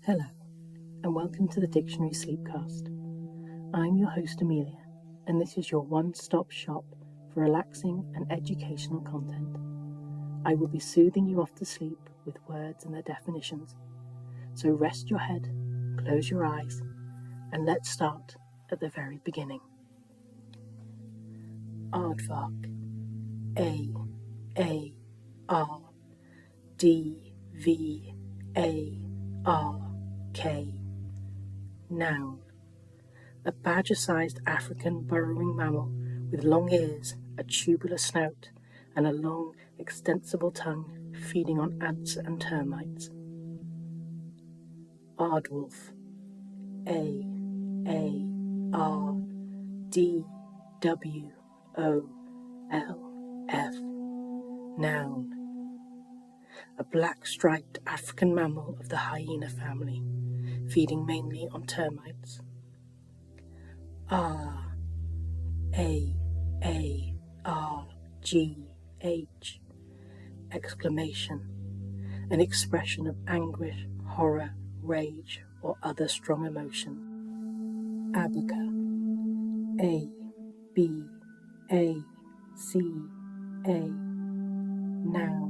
Hello, and welcome to the Dictionary Sleepcast. I'm your host Amelia, and this is your one-stop shop for relaxing and educational content. I will be soothing you off to sleep with words and their definitions. So rest your head, close your eyes, and let's start at the very beginning. Aardvark. A-A-R-D-V-A-R-K. Noun. A badger-sized African burrowing mammal with long ears, a tubular snout, and a long, extensible tongue, feeding on ants and termites. Aardwolf. A-A-R-D-W-O-L-F. Noun. A black-striped African mammal of the hyena family, feeding mainly on termites. R-A-A-R-G-H. Exclamation. An expression of anguish, horror, rage, or other strong emotion. Abaca. A-B-A-C-A. Noun.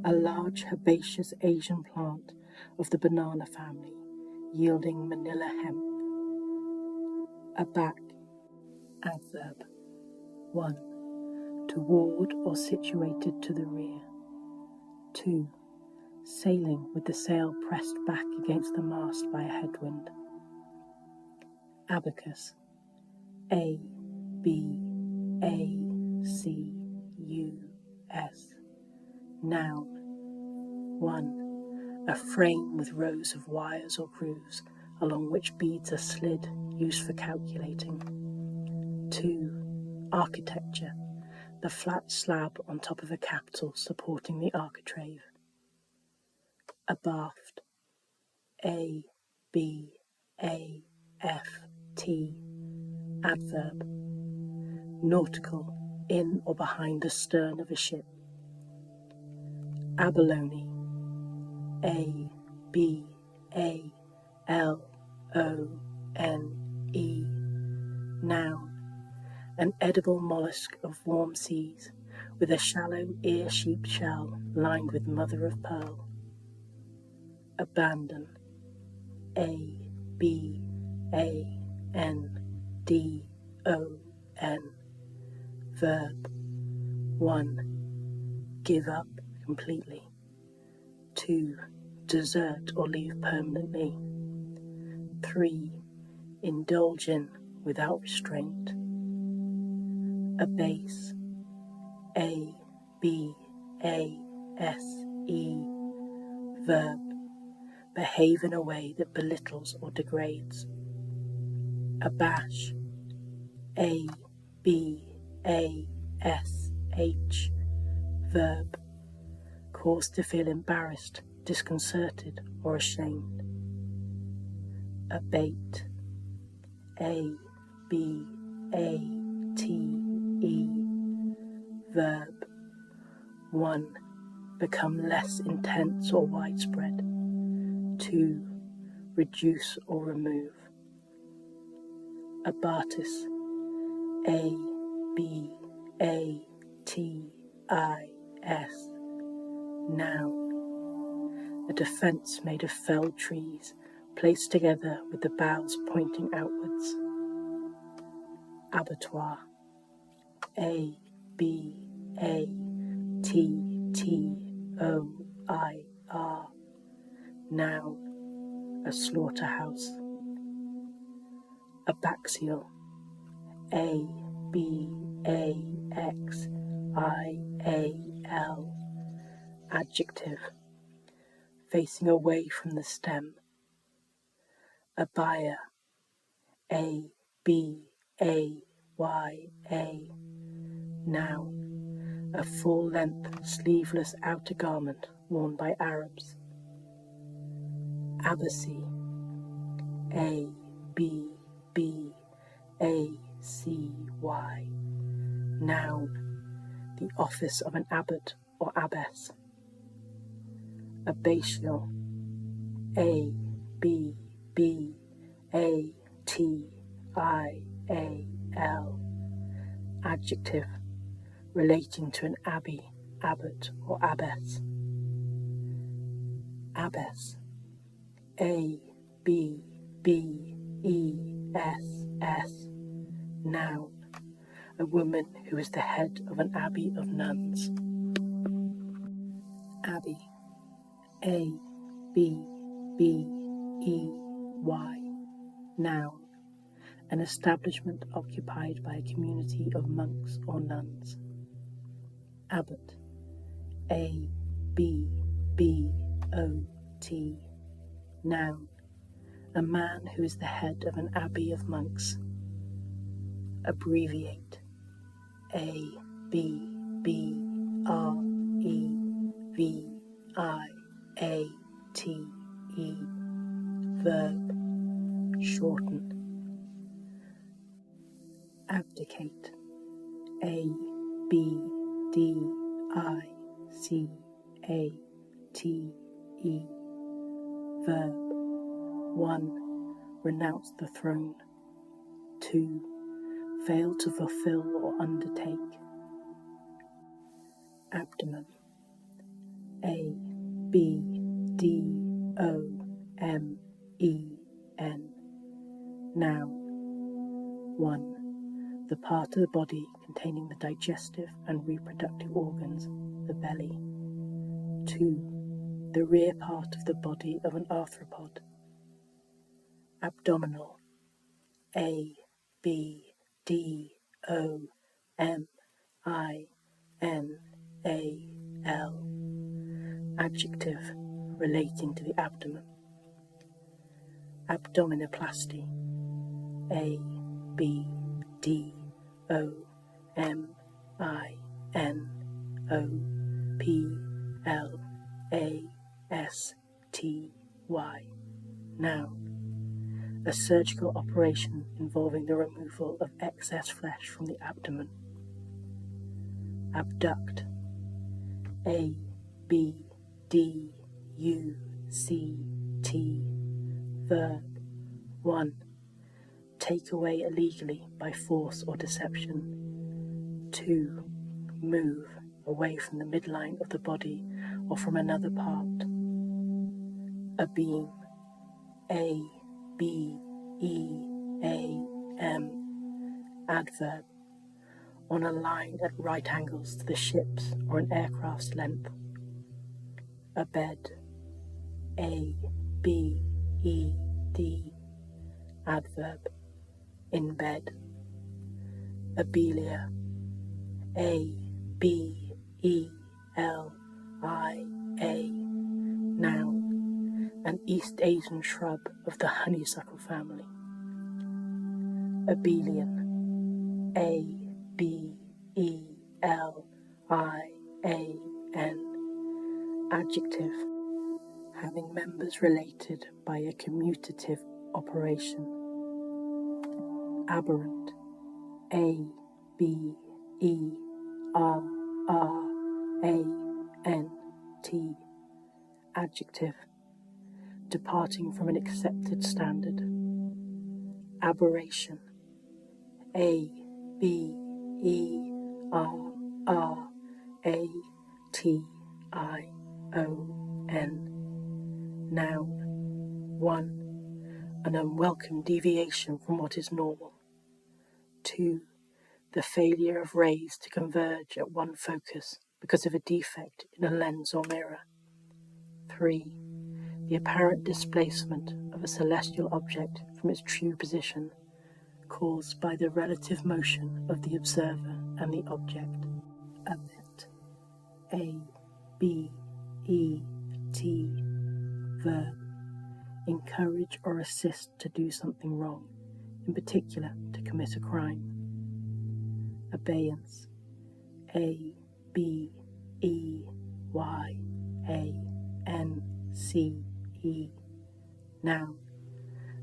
A large herbaceous Asian plant of the banana family, yielding manila hemp. Aback. Adverb. 1. Toward or situated to the rear. 2. Sailing with the sail pressed back against the mast by a headwind. Abacus. A-B-A-C-U-S. Noun. 1. A frame with rows of wires or grooves along which beads are slid, used for calculating. 2. Architecture. The flat slab on top of a capital supporting the architrave. Abaft. A-B-A-F-T. Adverb. Nautical, in or behind the stern of a ship. Abalone. A-B-A-L-O-N-E. Noun. An edible mollusk of warm seas, with a shallow ear-shaped shell lined with mother of pearl. Abandon. A-B-A-N-D-O-N. Verb. 1. Give up completely. 2. Desert or leave permanently. 3. Indulge in without restraint. Abase. A-B-A-S-E. Verb. Behave in a way that belittles or degrades. Abash. A-B-A-S-H. Verb. Cause to feel embarrassed, disconcerted, or ashamed. Abate. A-B-A-T-E. Verb. 1. Become less intense or widespread. 2. Reduce or remove. Abatis. A-B-A-T-I-S. Noun. A defence made of felled trees, placed together with the boughs pointing outwards. Abattoir. A-B-A-T-T-O-I-R. Noun. A slaughterhouse. Abaxial. A-B-A-X-I-A-L. Adjective. Facing away from the stem. Abaya. A-B-A-Y-A. Noun. A full-length, sleeveless outer garment worn by Arabs. Abbacy. A-B-B-A-C-Y. Noun. The office of an abbot or abbess. Abbatial. A B B A T I A L. Adjective, relating to an abbey, abbot, or abbess. Abbess. A B B E S S. Noun, a woman who is the head of an abbey of nuns. Abbey. A B B E Y. Noun, an establishment occupied by a community of monks or nuns. Abbot. A B B O T. Noun, a man who is the head of an abbey of monks. Abbreviate. A B B R E V I A T E. Verb. Shorten. Abdicate. A B D I C A T E. Verb. 1. Renounce the throne. 2. Fail to fulfill or undertake. Abdomen. A B D O M E N. Noun. 1. The part of the body containing the digestive and reproductive organs, the belly. 2. The rear part of the body of an arthropod. Abdominal. A B D O M I N A L. Adjective, relating to the abdomen. Abdominoplasty. A B D O M I N O P L A S T Y. Noun, a surgical operation involving the removal of excess flesh from the abdomen. Abduct. A B D U C T. Verb. 1. Take away illegally by force or deception. 2. Move away from the midline of the body or from another part. Abeam. A B E A M. Adverb. On a line at right angles to the ship's or an aircraft's length. Abed. A B E D. Adverb. In bed. Abelia. A B E L I A. Noun, an East Asian shrub of the honeysuckle family. Abelian. A B E L I A N. Adjective, having members related by a commutative operation. Aberrant. A B E R R A N T. Adjective, departing from an accepted standard. Aberration. A B E R R A T I O N. Noun. 1. An unwelcome deviation from what is normal. 2. The failure of rays to converge at one focus because of a defect in a lens or mirror. 3. The apparent displacement of a celestial object from its true position, caused by the relative motion of the observer and the object. Abet. A B E T. Verb. Encourage or assist to do something wrong, in particular to commit a crime. Abeyance. A B E Y A N C E. Noun,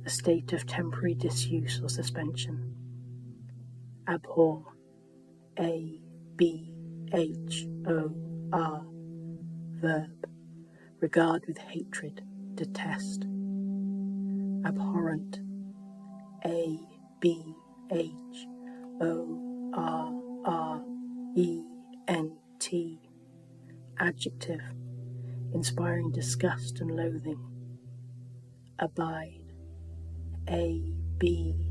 a state of temporary disuse or suspension. Abhor. A B H O R. Verb. Regard with hatred, detest. abhorrent, ABHORRENT, adjective, inspiring disgust and loathing, abide, ABIDE,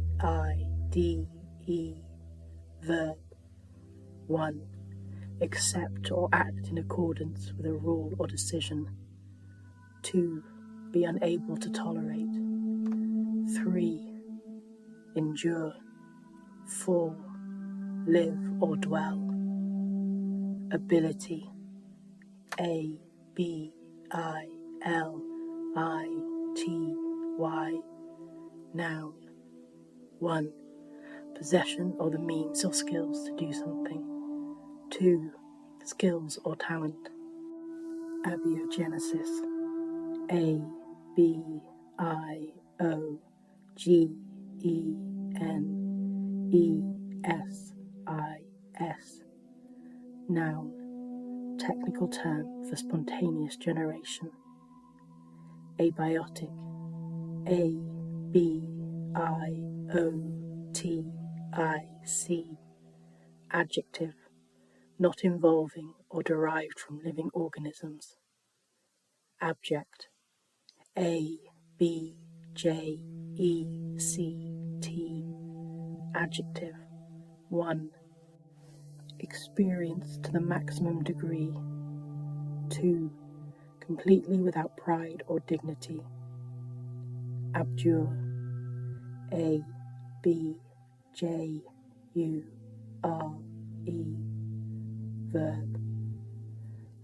verb, 1. Accept or act in accordance with a rule or decision. 2. Be unable to tolerate. 3. Endure. 4. Live or dwell. Ability. ABILITY. Noun. 1. Possession or the means or skills to do something. 2. Skills or talent. Abiogenesis. ABIOGENESIS. Noun. Technical term for spontaneous generation. Abiotic. ABIOTIC. Adjective, not involving or derived from living organisms. Abject. ABJECT. Adjective, 1. Experienced to the maximum degree. 2. Completely without pride or dignity. Abjure. ABJURE. Verb,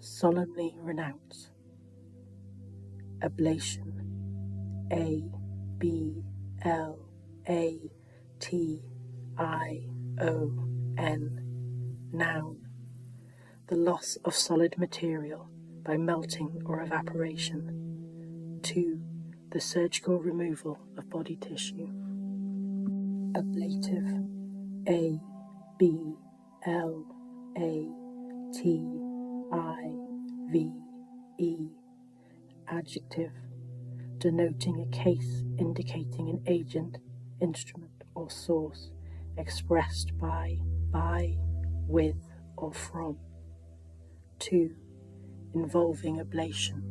solemnly renounce. Ablation. ABLATION. Noun, the loss of solid material by melting or evaporation. 2. The surgical removal of body tissue. Ablative. ABLATIVE. Adjective, denoting a case indicating an agent, instrument, or source expressed by, with, or from. 2. Involving ablation.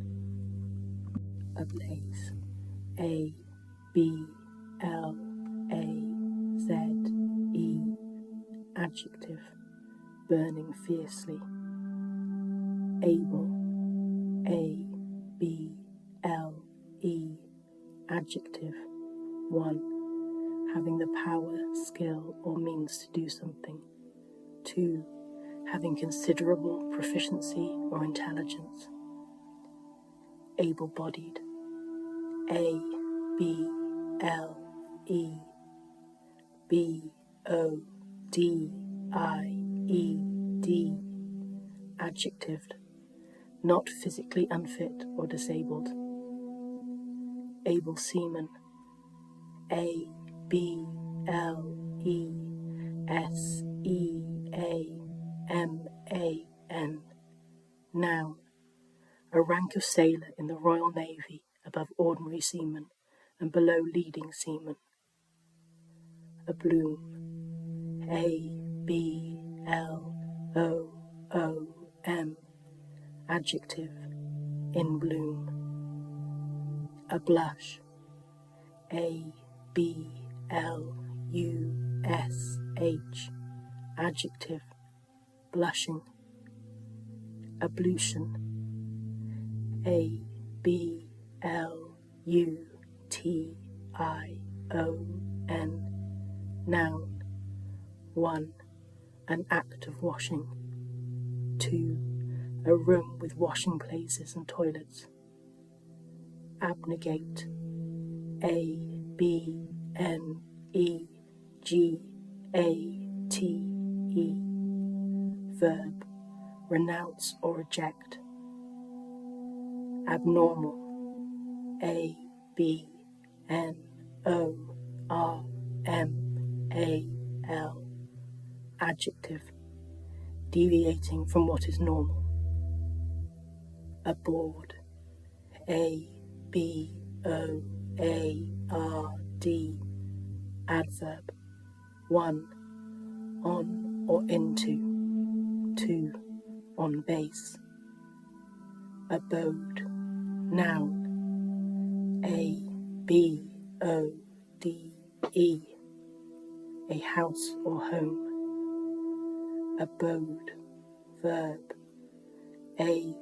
Ablaze. ABLAZE. Adjective, burning fiercely. Able. ABLE. Adjective, 1. Having the power, skill, or means to do something. 2. Having considerable proficiency or intelligence. Able-bodied. ABLEBODIED. Adjective, not physically unfit or disabled. Able seaman. ABLESEAMAN. Noun, a rank of sailor in the Royal Navy above ordinary seamen and below leading seamen. A bloom. ABLOOM. Adjective, in bloom. A blush. ABLUSH. Adjective, blushing. Ablution. ABLUTION. Noun, 1. An act of washing. 2. A room with washing places and toilets. Abnegate. ABNEGATE. Verb, renounce or reject. Abnormal. ABNORMAL. Adjective, deviating from what is normal. Aboard. ABOARD. A-R-D, adverb. 1. On or into. 2. On base. Abode, noun. A-B-O-D-E, a house or home. Abode, verb. A-B-O-D-E,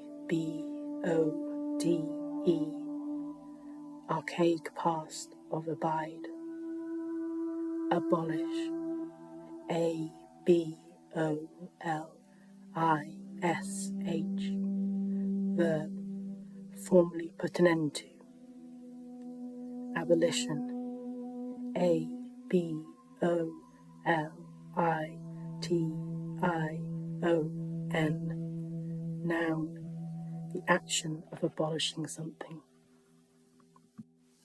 archaic past of abide. Abolish, A-B-O-L-I-S-H, verb, formally put an end to. Abolition, A-B-O-L-I-T-I-O-N, noun, the action of abolishing something.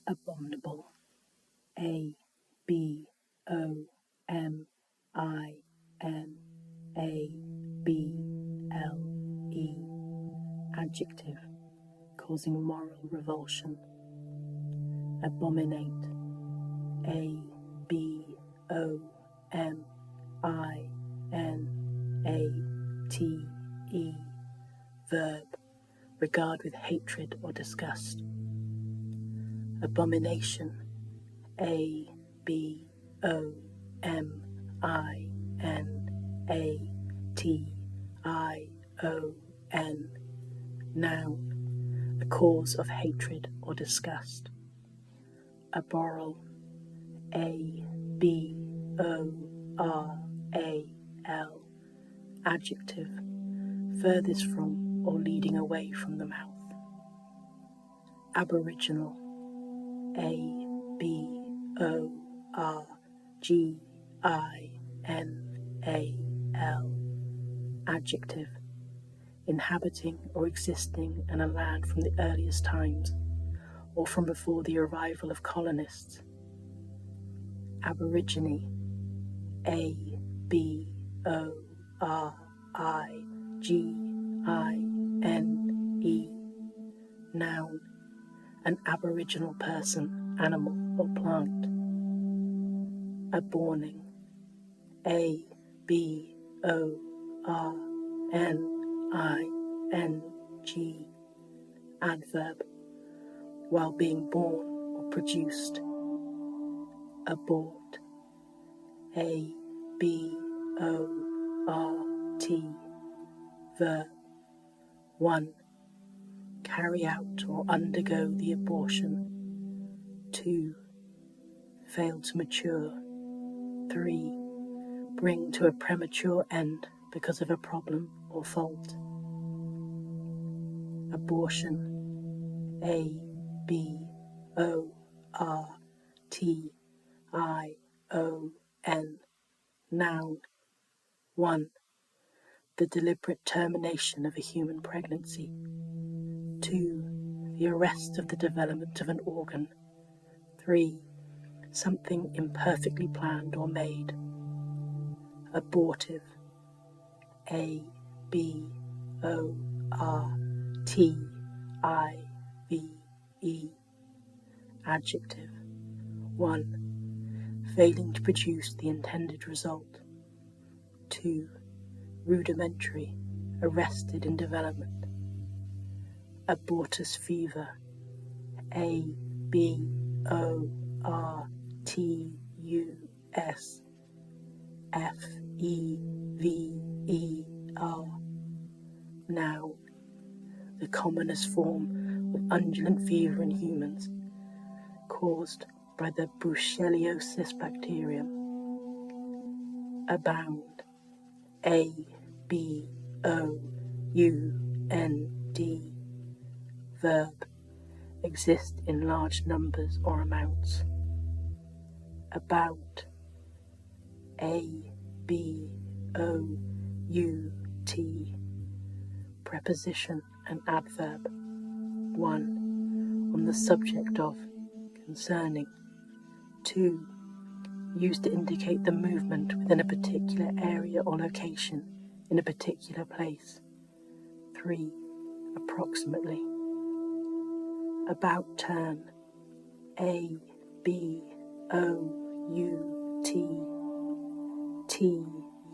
Abominable, A-B-O-M-I-N-A-B-L-E, adjective, causing moral revulsion. Abominate, A-B-O-M-I-N-A-T-E, verb, regard with hatred or disgust. Abomination, A-B-O-M-I-N-A-T-I-O-N, noun, a cause of hatred or disgust. Abborral, A-B-O-R-A-L, adjective, furthest from or leading away from the mouth. Aboriginal, A-B-O-R-G-I-N-A-L, adjective, inhabiting or existing in a land from the earliest times or from before the arrival of colonists. Aborigine, A-B-O-R-I-G-I-N-E, noun, an aboriginal person, animal or plant. Aborning, A-B-O-R-N-I-N-G, adverb, while being born or produced. Abort, A-B-O-R-T, verb. 1. Carry out or undergo the abortion. 2. Fail to mature. 3. Bring to a premature end because of a problem or fault. Abortion, A-B-O-R-T-I-O-N, noun. 1. The deliberate termination of a human pregnancy. 2. The arrest of the development of an organ. 3. Something imperfectly planned or made. Abortive, A-B-O-R-T-I-V-E, adjective. 1. Failing to produce the intended result. 2. Rudimentary, arrested in development. Abortus fever, A-B-O-R-T-U-S-F-E-V-E-R, noun, the commonest form of undulant fever in humans, caused by the brucellosis bacterium. Abound, A-B-O-U-N-D, verb, exist in large numbers or amounts. About, A-B-O-U-T, preposition and adverb. 1. On the subject of, concerning. 2. Used to indicate the movement within a particular area or location in a particular place. 3. Approximately. About turn, A B O U T T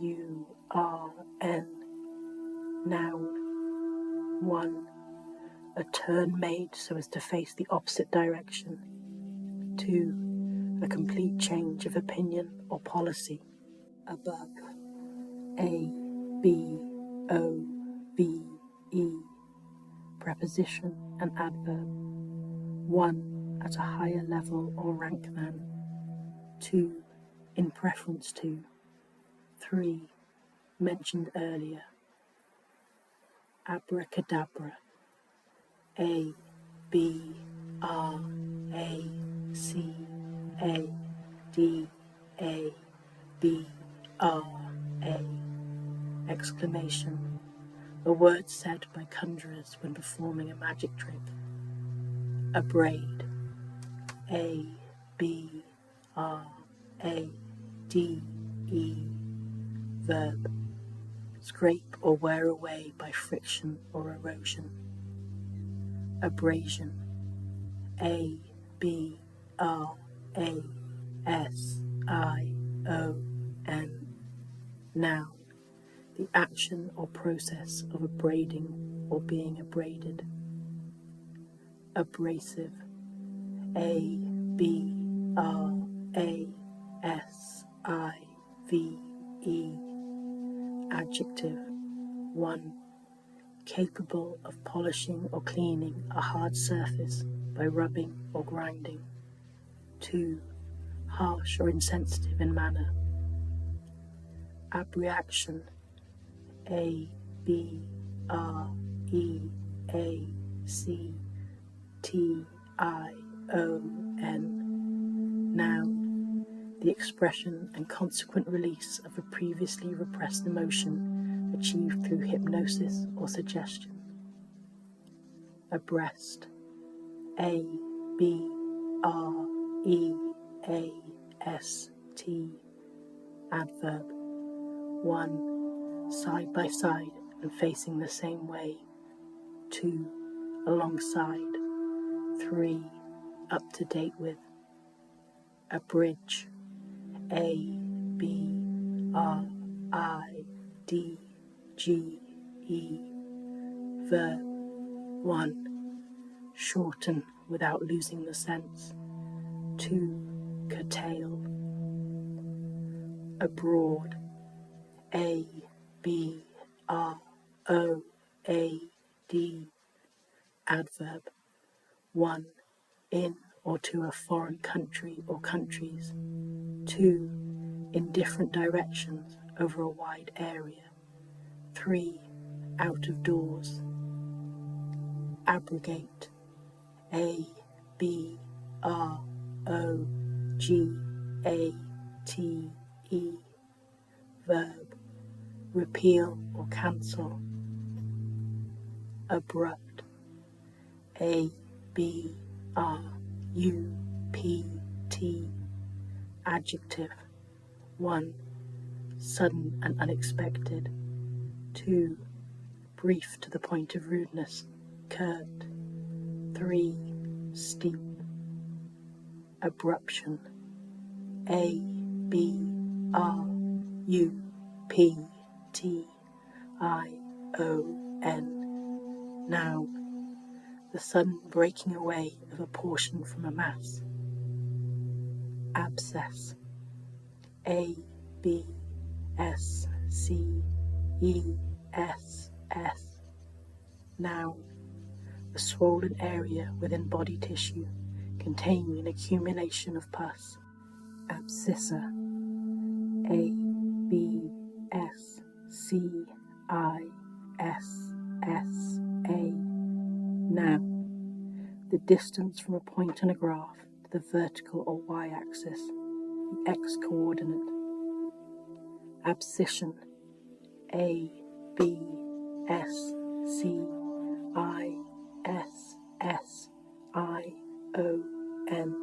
U R N. Noun. 1. A turn made so as to face the opposite direction. 2. A complete change of opinion or policy. Above. A B O V E. Preposition and adverb. 1. At a higher level or rank than. 2. In preference to. 3. Mentioned earlier. Abracadabra. A B R A C A D A B R A. Exclamation. A word said by conjurers when performing a magic trick. Abrade. A B R A D E. Verb. Scrape or wear away by friction or erosion. Abrasion. A B R A S I O N. Noun. The action or process of abrading or being abraded. Abrasive. A B R A S I V E. Adjective. 1. Capable of polishing or cleaning a hard surface by rubbing or grinding. 2. Harsh or insensitive in manner. Abreaction. A B R E A C T I O N. Noun. The expression and consequent release of a previously repressed emotion achieved through hypnosis or suggestion. Abreast. A B R E A S T. Adverb. 1. Side by side and facing the same way. 2. Alongside. 3. Up to date with. Abridge. A B R I D G E. Verb. 1. Shorten without losing the sense. 2. Curtail. Abroad. A B R O A D. Adverb. 1. In or to a foreign country or countries. 2. In different directions over a wide area. 3. Out of doors. Abrogate. A B R O G A T E. Verb. Repeal or cancel. Abrupt. A B R U P T. Adjective. 1. Sudden and unexpected. 2. Brief to the point of rudeness, curt. 3. Steep. Abruption. A B R U P T I O N. Noun. The sudden breaking away of a portion from a mass. Abscess. A B S C E S S. Noun. A swollen area within body tissue containing an accumulation of pus. Abscissa. A B S C I S S A. Noun. The distance from a point on a graph to the vertical or y-axis, the x-coordinate. Abscission. A B S C I S S I O N.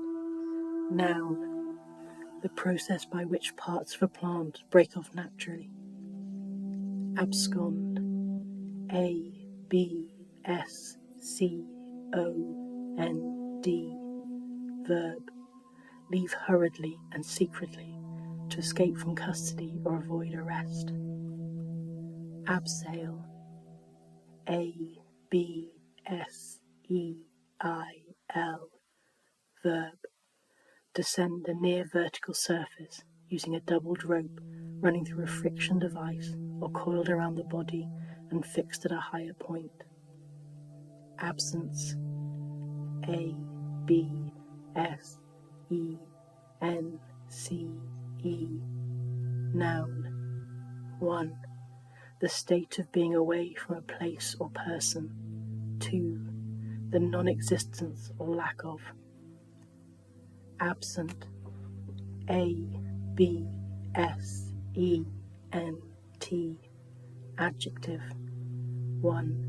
Noun. The process by which parts of a plant break off naturally. Abscond. A B S C O N D. verb, leave hurriedly and secretly to escape from custody or avoid arrest. Abseil, A-B-S-E-I-L, verb, descend a near vertical surface using a doubled rope running through a friction device or coiled around the body and fixed at a higher point. Absence, A-B-S-E-N-C-E, noun, 1. The state of being away from a place or person. 2. The non-existence or lack of. Absent, A-B-S-E-N-T, adjective. 1.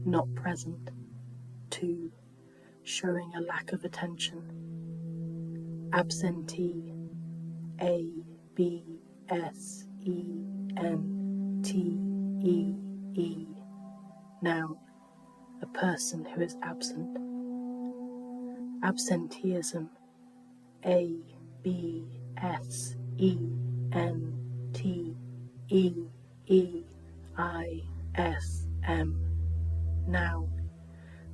Not present. 2. Showing a lack of attention. Absentee, A-B-S-E-N-T-E-E, noun, a person who is absent. Absenteeism, A-B-S-E-N-T-E-E-I-S-M, noun,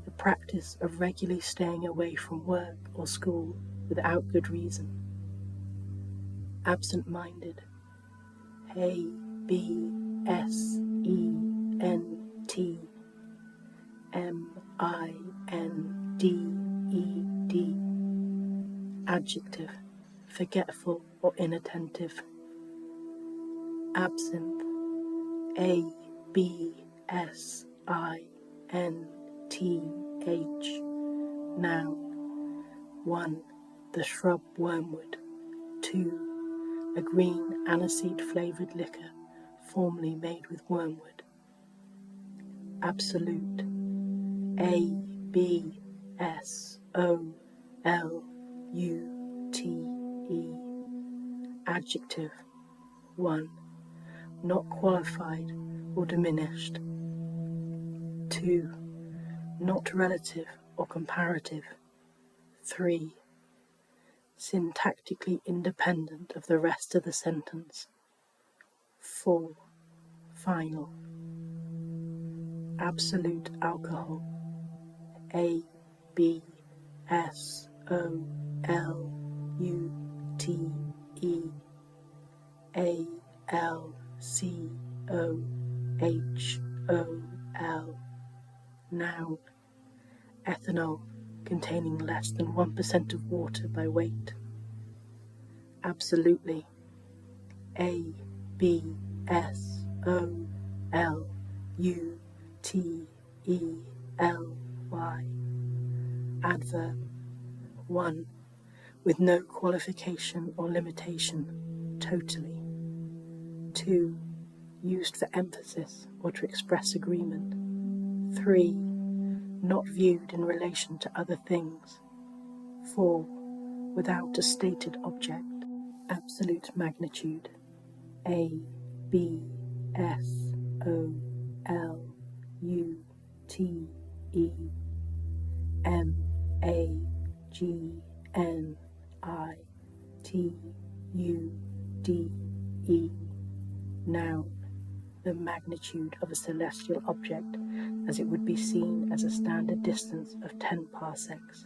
the practice of regularly staying away from work or school without good reason. Absent-minded, A-B-S-E-N-T-M-I-N-D-E-D, adjective, forgetful or inattentive. Absinthe, A-B-S-I-N-T-H, noun, 1. The shrub wormwood. 2. A green aniseed-flavoured liquor formerly made with wormwood. Absolute, A-B-S-O-L-U-T-E, adjective, 1. Not qualified or diminished. 2. Not relative or comparative. 3. Syntactically independent of the rest of the sentence. 4. Final. Absolute alcohol, A-B-S-O-L-U-T-E, A-L-C-O-H-O-L, noun, ethanol containing less than 1% of water by weight. Absolutely, A-B-S-O-L-U-T-E-L-Y, adverb, 1. With no qualification or limitation, totally. 2. Used for emphasis or to express agreement. 3. Not viewed in relation to other things. 4. Without a stated object. Absolute magnitude, A-B-S-O-L-U-T-E, M-A-G-N-I-T-U-D-E, noun, the magnitude of a celestial object as it would be seen as a standard distance of 10 parsecs.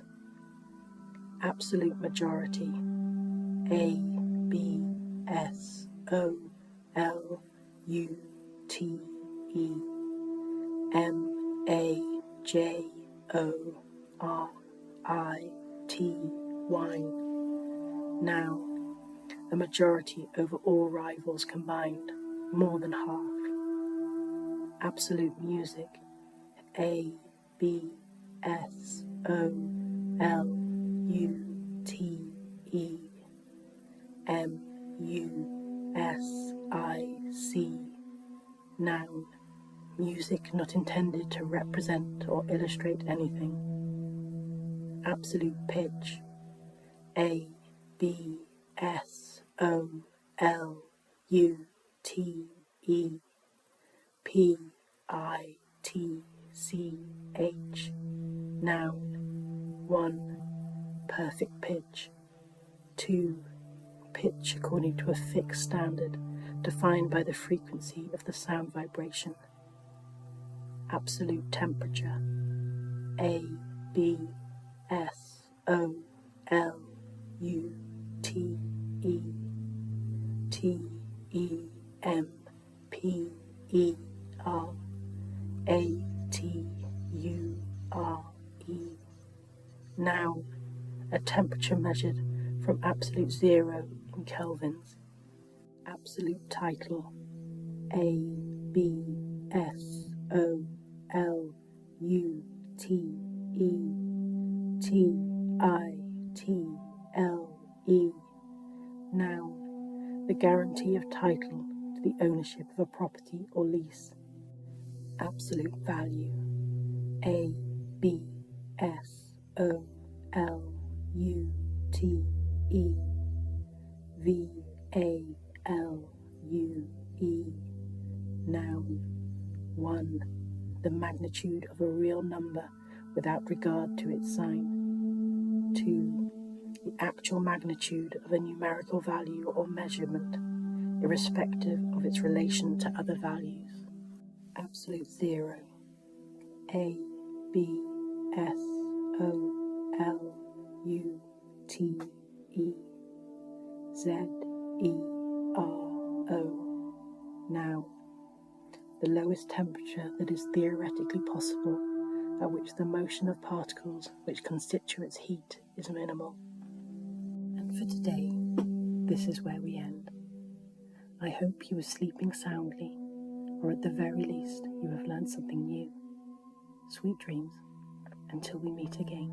Absolute majority, A-B-S-O-L-U-T-E, M-A-J-O-R-I-T-Y, noun, a majority over all rivals combined, more than half. Absolute music, A-B-S-O-L-U-T-E, M-U-S-I-C, noun, music not intended to represent or illustrate anything. Absolute pitch, A-B-S-O-L-U-T-E, P-I-T-C-H, noun, 1. perfect pitch. 2. Pitch according to a fixed standard defined by the frequency of the sound vibration. Absolute temperature. A, B, S, O, L, U, T, E, T, E, M, P, E, R, A, T, U, R, E. Now, a temperature measured from absolute 0 in kelvins. Absolute title. A, B, S, O, L, U, T, E, T, I, T, L, E. Noun. The guarantee of title to the ownership of a property or lease. Absolute value. A, B, S, O, L, U, T, E, V, A, L, U, E. Noun. 1. The magnitude of a real number without regard to its sign. 2. The actual magnitude of a numerical value or measurement, irrespective of its relation to other values. Absolute 0. A, B, S, O, L, U, T, E, Z, E, R, O. Now, the lowest temperature that is theoretically possible, at which the motion of particles which constitute its heat is minimal. And for today, this is where we end. I hope you are sleeping soundly, or at the very least, you have learned something new. Sweet dreams, until we meet again.